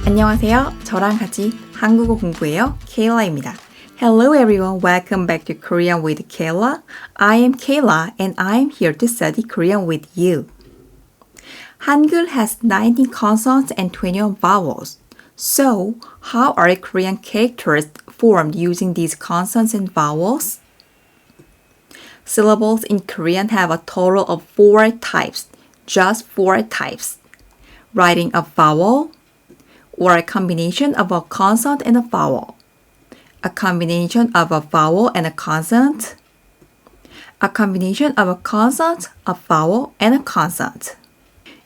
안녕하세요. 저랑 같이 한국어 공부해요. Kayla입니다. Hello everyone, welcome back to Korean with Kayla. I am Kayla and I am here to study Korean with you. Hangul has 19 consonants and 21 vowels. So, how are Korean characters formed using these consonants and vowels? Syllables in Korean have a total of 4 types, just 4 types. Writing a vowel, or a combination of a consonant and a vowel. A combination of a vowel and a consonant. A combination of a consonant, a vowel, and a consonant.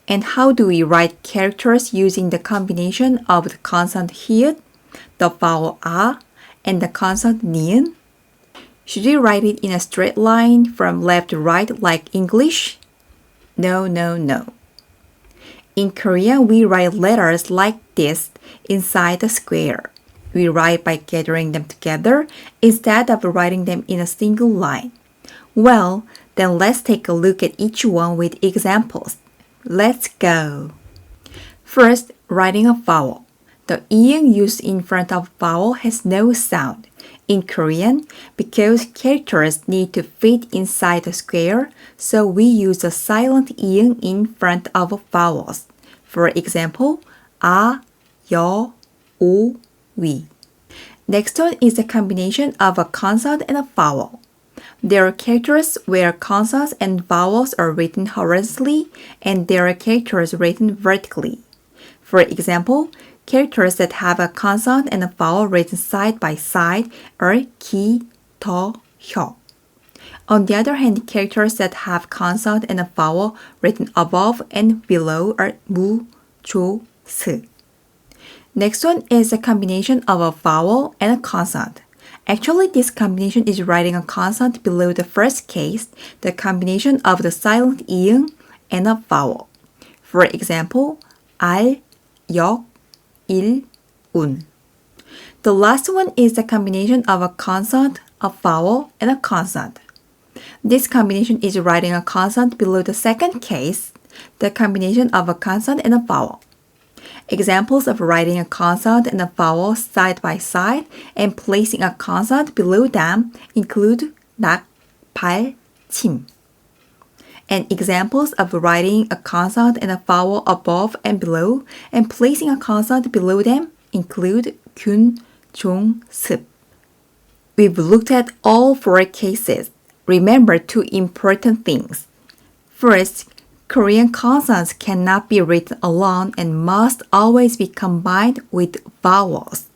And how do we write characters using the combination of the consonant hi읗, the vowel a, and the consonant ni은? Should we write it in a straight line from left to right like English? No. In Korean, we write letters like this inside the square. We write by gathering them together instead of writing them in a single line. Well, then let's take a look at each one with examples. Let's go. First, writing a vowel. The iung used in front of vowel has no sound. In Korean, because characters need to fit inside the square, so we use a silent iung in front of vowels. For example, a, 여, 오, 위. Next one is the combination of a consonant and a vowel. There are characters where consonants and vowels are written horizontally, and there are characters written vertically. For example, characters that have a consonant and a vowel written side by side are 기, 더, 혀. On the other hand, characters that have consonant and a vowel written above and below are 무, 조, 스. Next one is a combination of a vowel and a consonant. Actually, this combination is writing a consonant below the first case, the combination of the silent iung and a vowel. For example, 알, 역, 일, 운. The last one is the combination of a consonant, a vowel, and a consonant. This combination is writing a consonant below the second case, the combination of a consonant and a vowel. Examples of writing a consonant and a vowel side by side and placing a consonant below them include 낙, 발, 침. And examples of writing a consonant and a vowel above and below and placing a consonant below them include 균, 종, 습. We've looked at all 4 cases. Remember 2 important things. First, Korean consonants cannot be written alone and must always be combined with vowels.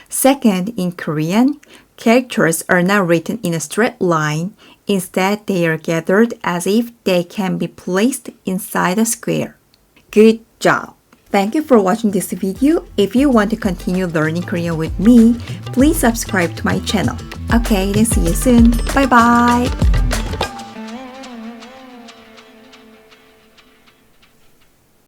Second, in Korean, characters are not written in a straight line. Instead, they are gathered as if they can be placed inside a square. Good job! Thank you for watching this video. If you want to continue learning Korean with me, please subscribe to my channel. Okay, then see you soon. Bye bye!